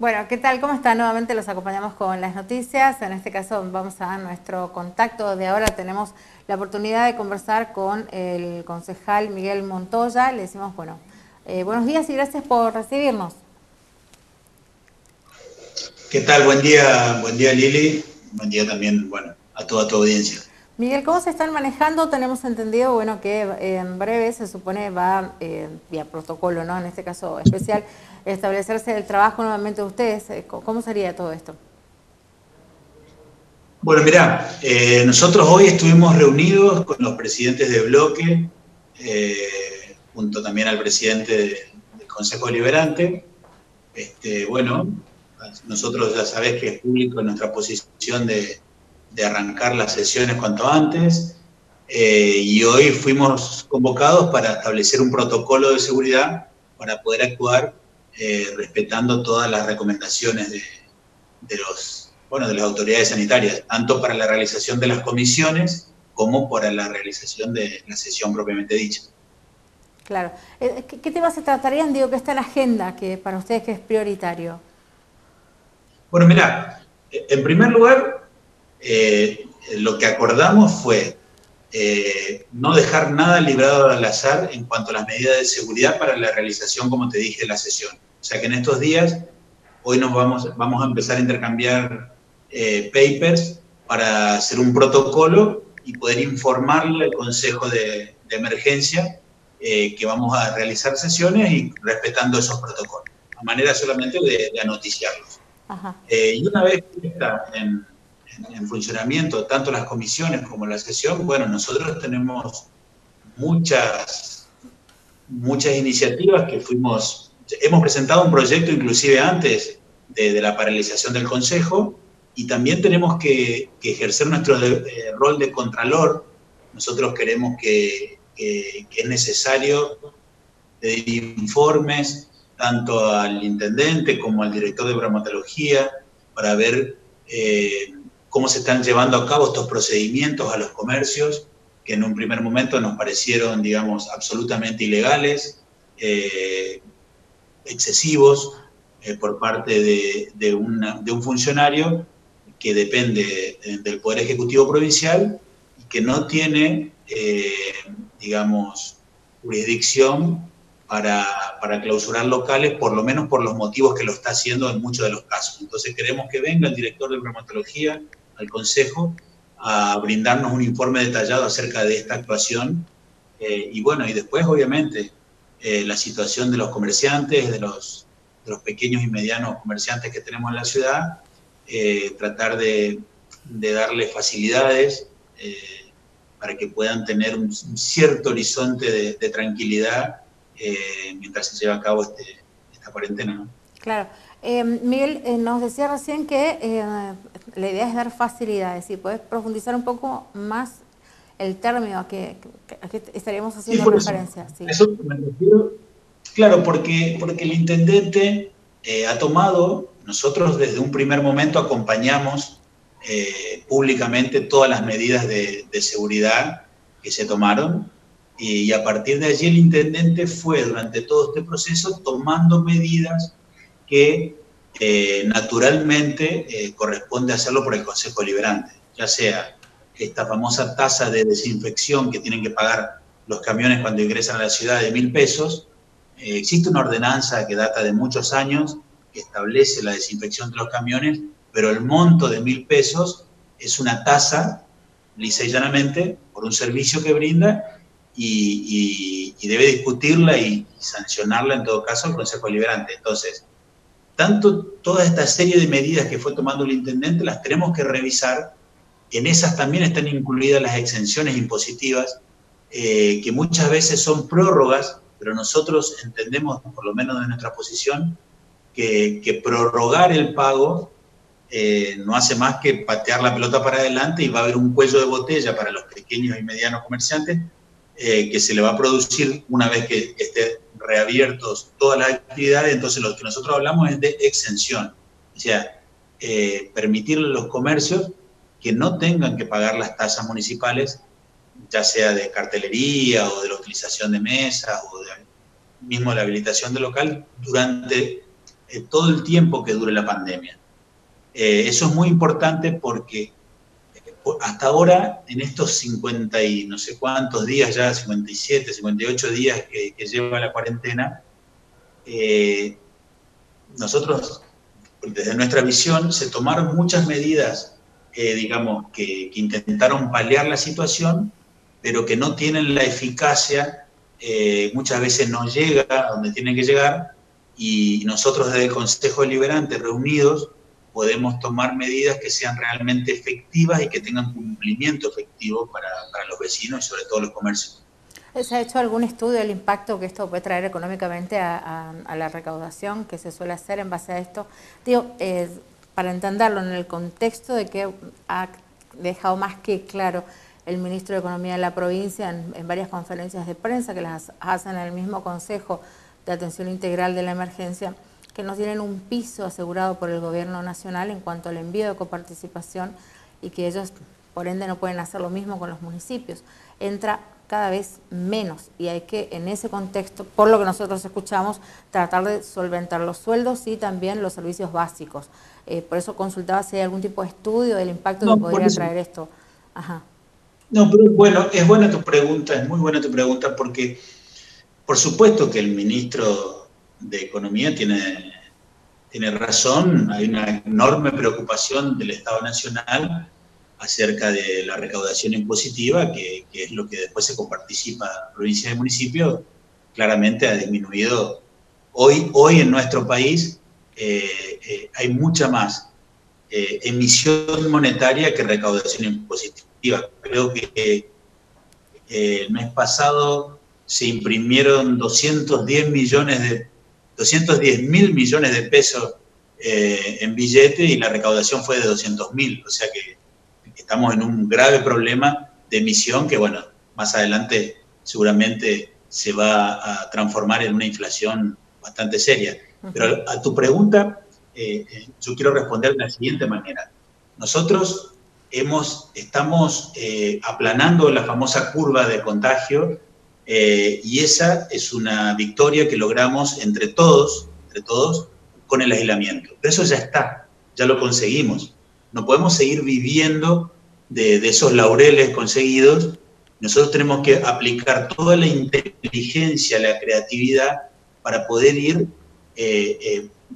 Bueno, ¿qué tal? ¿Cómo está? Nuevamente los acompañamos con las noticias. En este caso vamos a nuestro contacto de ahora. Tenemos la oportunidad de conversar con el concejal Miguel Montoya. Le decimos, bueno, buenos días y gracias por recibirnos. ¿Qué tal? Buen día Lili, buen día también, bueno, a toda tu audiencia. Miguel, ¿cómo se están manejando? Tenemos entendido, bueno, que en breve se supone va, vía protocolo, ¿no? En este caso especial, establecerse el trabajo nuevamente de ustedes. ¿Cómo sería todo esto? Bueno, mirá, nosotros hoy estuvimos reunidos con los presidentes de bloque, junto también al presidente del Consejo Deliberante. Bueno, nosotros ya sabés que es público nuestra posición de arrancar las sesiones cuanto antes, y hoy fuimos convocados para establecer un protocolo de seguridad para poder actuar respetando todas las recomendaciones de las autoridades sanitarias, tanto para la realización de las comisiones como para la realización de la sesión propiamente dicha. Claro. ¿Qué temas se tratarían? Digo, que está en la agenda, que para ustedes que es prioritario. Bueno, mira, en primer lugar, lo que acordamos fue no dejar nada librado al azar en cuanto a las medidas de seguridad para la realización, como te dije, de la sesión. O sea que en estos días, hoy vamos a empezar a intercambiar papers para hacer un protocolo y poder informarle al Consejo de Emergencia que vamos a realizar sesiones y respetando esos protocolos, a manera solamente de anoticiarlos. Ajá. Y una vez que está en funcionamiento tanto las comisiones como la sesión, bueno, nosotros tenemos muchas iniciativas que hemos presentado un proyecto inclusive antes de la paralización del Consejo, y también tenemos que ejercer nuestro rol de contralor. Nosotros queremos que es necesario pedir informes tanto al intendente como al director de bromatología para ver cómo se están llevando a cabo estos procedimientos a los comercios, que en un primer momento nos parecieron, digamos, absolutamente ilegales, excesivos, por parte de un funcionario que depende del Poder Ejecutivo Provincial y que no tiene, digamos, jurisdicción para clausurar locales, por lo menos por los motivos que lo está haciendo en muchos de los casos. Entonces queremos que venga el director de bromatología al Consejo a brindarnos un informe detallado acerca de esta actuación, y bueno, y después obviamente la situación de los comerciantes, de los pequeños y medianos comerciantes que tenemos en la ciudad, tratar de darles facilidades para que puedan tener un cierto horizonte de tranquilidad mientras se lleva a cabo esta cuarentena, ¿no? Claro. Miguel, nos decía recién que la idea es dar facilidades. Si podés profundizar un poco más el término a que estaríamos Sí, haciendo por eso. referencia. Sí. Eso me refiero. Claro, porque el intendente ha tomado, nosotros desde un primer momento acompañamos públicamente todas las medidas de seguridad que se tomaron, y a partir de allí el intendente fue durante todo este proceso tomando medidas que naturalmente corresponde hacerlo por el Consejo Deliberante, ya sea esta famosa tasa de desinfección que tienen que pagar los camiones cuando ingresan a la ciudad de 1.000 pesos. Existe una ordenanza que data de muchos años que establece la desinfección de los camiones, pero el monto de 1.000 pesos es una tasa, lisa y llanamente, por un servicio que brinda, y debe discutirla y sancionarla en todo caso el Consejo Deliberante. Entonces, toda esta serie de medidas que fue tomando el intendente las tenemos que revisar. En esas también están incluidas las exenciones impositivas, que muchas veces son prórrogas, pero nosotros entendemos, por lo menos de nuestra posición, que prorrogar el pago no hace más que patear la pelota para adelante, y va a haber un cuello de botella para los pequeños y medianos comerciantes que se le va a producir una vez que estén reabiertos todas las actividades. Entonces lo que nosotros hablamos es de exención, o sea, permitirle a los comercios que no tengan que pagar las tasas municipales, ya sea de cartelería o de la utilización de mesas o de mismo la habilitación del local durante todo el tiempo que dure la pandemia. Eso es muy importante porque hasta ahora, en estos 50 y no sé cuántos días ya, 57, 58 días que lleva la cuarentena, nosotros, desde nuestra visión, se tomaron muchas medidas, digamos, que intentaron paliar la situación, pero que no tienen la eficacia, muchas veces no llega a donde tienen que llegar, y nosotros desde el Consejo Deliberante reunidos podemos tomar medidas que sean realmente efectivas y que tengan cumplimiento efectivo para los vecinos y sobre todo los comercios. ¿Se ha hecho algún estudio del impacto que esto puede traer económicamente a la recaudación que se suele hacer en base a esto? Digo, para entenderlo en el contexto de que ha dejado más que claro el ministro de Economía de la provincia en varias conferencias de prensa que las hacen en el mismo Consejo de Atención Integral de la Emergencia, que no tienen un piso asegurado por el gobierno nacional en cuanto al envío de coparticipación y que ellos, por ende, no pueden hacer lo mismo con los municipios. Entra cada vez menos y hay que, en ese contexto, por lo que nosotros escuchamos, tratar de solventar los sueldos y también los servicios básicos. Por eso consultaba si hay algún tipo de estudio del impacto que podría traer esto. Ajá. No, pero bueno, es buena tu pregunta, es muy buena tu pregunta, porque por supuesto que el ministro de Economía tiene razón, hay una enorme preocupación del Estado Nacional acerca de la recaudación impositiva, que es lo que después se coparticipa provincia y municipio, claramente ha disminuido. Hoy en nuestro país hay mucha más emisión monetaria que recaudación impositiva. Creo que el mes pasado se imprimieron 210 mil millones de pesos en billete y la recaudación fue de 200.000, o sea que estamos en un grave problema de emisión que, bueno, más adelante seguramente se va a transformar en una inflación bastante seria. Pero a tu pregunta, yo quiero responder de la siguiente manera. Nosotros estamos aplanando la famosa curva de contagio y esa es una victoria que logramos entre todos con el aislamiento. Pero eso ya está, ya lo conseguimos. No podemos seguir viviendo de esos laureles conseguidos. Nosotros tenemos que aplicar toda la inteligencia, la creatividad para poder ir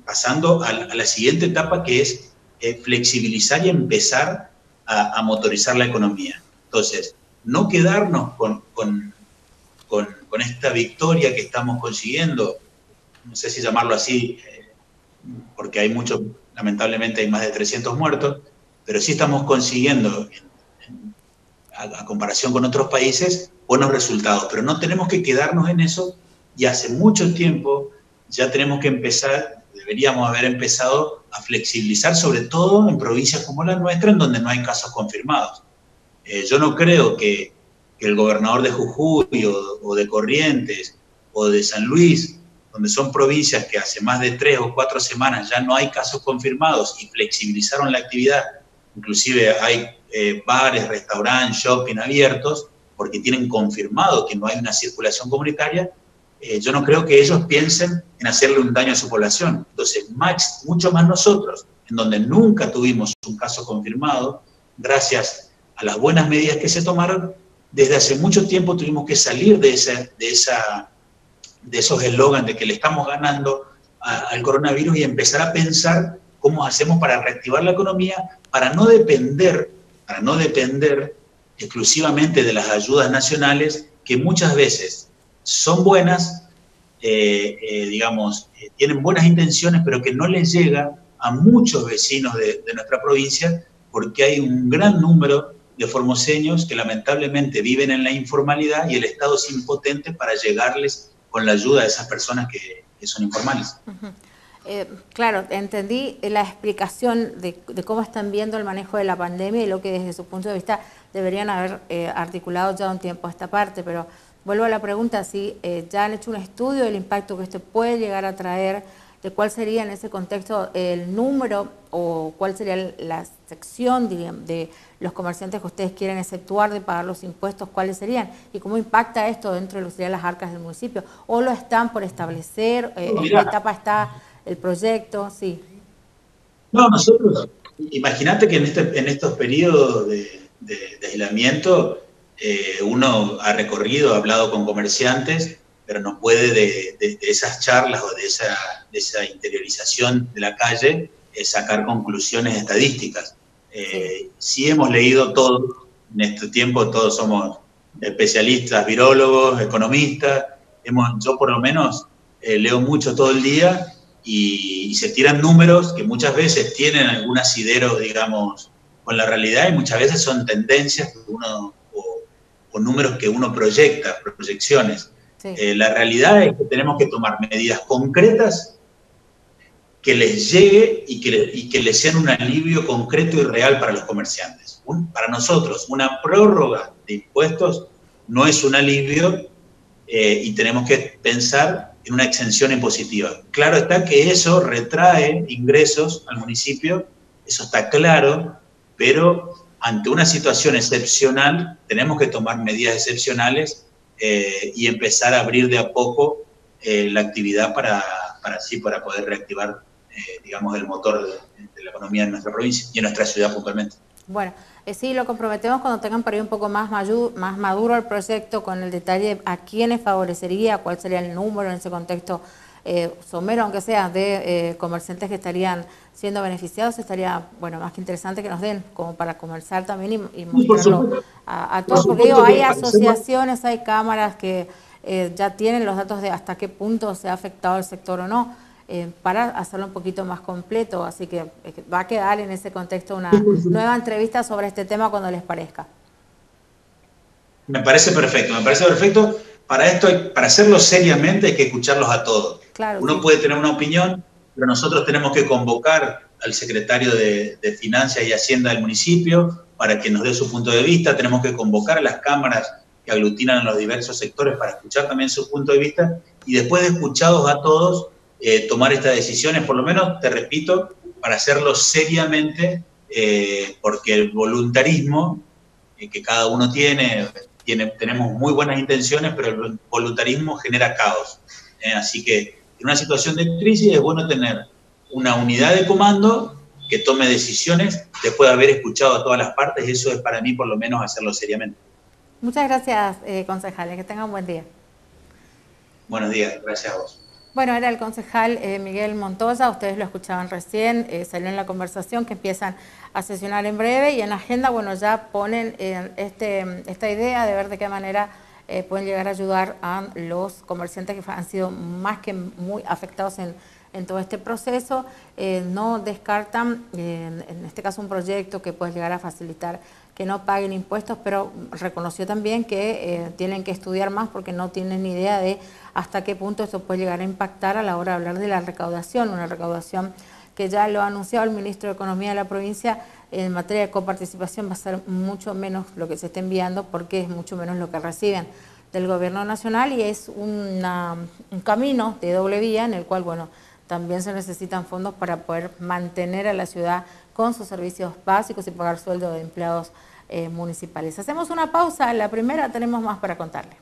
pasando a la siguiente etapa, que es flexibilizar y empezar a motorizar la economía. Entonces, no quedarnos con esta victoria que estamos consiguiendo, no sé si llamarlo así, porque hay muchos, lamentablemente hay más de 300 muertos, pero sí estamos consiguiendo, a comparación con otros países, buenos resultados. Pero no tenemos que quedarnos en eso y hace mucho tiempo ya tenemos que empezar, deberíamos haber empezado a flexibilizar, sobre todo en provincias como la nuestra, en donde no hay casos confirmados. Yo no creo que el gobernador de Jujuy o de Corrientes o de San Luis, donde son provincias que hace más de 3 o 4 semanas ya no hay casos confirmados y flexibilizaron la actividad, inclusive hay bares, restaurantes, shopping abiertos, porque tienen confirmado que no hay una circulación comunitaria, yo no creo que ellos piensen en hacerle un daño a su población. Entonces, mucho más nosotros, en donde nunca tuvimos un caso confirmado, gracias a las buenas medidas que se tomaron, desde hace mucho tiempo tuvimos que salir de esos eslogans de que le estamos ganando al coronavirus y empezar a pensar cómo hacemos para reactivar la economía, para no depender exclusivamente de las ayudas nacionales, que muchas veces son buenas, tienen buenas intenciones, pero que no les llega a muchos vecinos de nuestra provincia, porque hay un gran número de formoseños que lamentablemente viven en la informalidad y el Estado es impotente para llegarles con la ayuda de esas personas que son informales. Claro, entendí la explicación de cómo están viendo el manejo de la pandemia y lo que desde su punto de vista deberían haber articulado ya un tiempo a esta parte, pero vuelvo a la pregunta, si ya han hecho un estudio del impacto que esto puede llegar a traer, de cuál sería en ese contexto el número o cuál sería la sección de los comerciantes que ustedes quieren exceptuar de pagar los impuestos, cuáles serían y cómo impacta esto dentro de lo que serían las arcas del municipio, o lo están por establecer, en qué etapa está el proyecto, sí. No, nosotros, imagínate que en estos periodos de aislamiento, uno ha recorrido, ha hablado con comerciantes, pero no puede de esas charlas o de esa interiorización de la calle sacar conclusiones estadísticas. Sí. Sí hemos leído todo, en este tiempo todos somos especialistas, virólogos, economistas, yo por lo menos leo mucho todo el día y se tiran números que muchas veces tienen algún asidero, digamos, con la realidad y muchas veces son tendencias que o números que uno proyecta, proyecciones. Sí. La realidad es que tenemos que tomar medidas concretas que les llegue y que les sean un alivio concreto y real para los comerciantes. Para nosotros, una prórroga de impuestos no es un alivio y tenemos que pensar en una exención impositiva. Claro está que eso retrae ingresos al municipio, eso está claro, pero ante una situación excepcional tenemos que tomar medidas excepcionales y empezar a abrir de a poco la actividad para poder reactivar, digamos, el motor de la economía en nuestra provincia y en nuestra ciudad puntualmente. Bueno, sí, lo comprometemos cuando tengan por ahí un poco más maduro el proyecto, con el detalle a quiénes favorecería, cuál sería el número en ese contexto somero, aunque sea, de comerciantes que estarían siendo beneficiados. Estaría, bueno, más que interesante que nos den, como para conversar también y mostrarlo a todos, porque digo, hay asociaciones, hay cámaras que ya tienen los datos de hasta qué punto se ha afectado el sector o no. Para hacerlo un poquito más completo, así que va a quedar en ese contexto una nueva entrevista sobre este tema cuando les parezca. Me parece perfecto, me parece perfecto. Para esto, para hacerlo seriamente hay que escucharlos a todos. Claro, uno sí. puede tener una opinión, pero nosotros tenemos que convocar al secretario de Finanzas y Hacienda del municipio para que nos dé su punto de vista, tenemos que convocar a las cámaras que aglutinan a los diversos sectores para escuchar también su punto de vista y después de escuchados a todos, tomar estas decisiones, por lo menos, te repito, para hacerlo seriamente, porque el voluntarismo que cada uno tenemos muy buenas intenciones, pero el voluntarismo genera caos. Así que en una situación de crisis es bueno tener una unidad de comando que tome decisiones después de haber escuchado a todas las partes. Eso es para mí, por lo menos, hacerlo seriamente. Muchas gracias, concejales. Que tengan un buen día. Buenos días. Gracias a vos. Bueno, era el concejal Miguel Montoya, ustedes lo escuchaban recién, salió en la conversación que empiezan a sesionar en breve y en la agenda, bueno, ya ponen esta idea de ver de qué manera pueden llegar a ayudar a los comerciantes que han sido más que muy afectados en todo este proceso. No descartan, en este caso, un proyecto que puede llegar a facilitar que no paguen impuestos, pero reconoció también que tienen que estudiar más porque no tienen ni idea de hasta qué punto esto puede llegar a impactar a la hora de hablar de la recaudación, una recaudación que ya lo ha anunciado el ministro de Economía de la provincia, en materia de coparticipación va a ser mucho menos lo que se está enviando porque es mucho menos lo que reciben del gobierno nacional y es un camino de doble vía en el cual, bueno, también se necesitan fondos para poder mantener a la ciudad con sus servicios básicos y pagar sueldo de empleados municipales. Hacemos una pausa, en la primera tenemos más para contarle.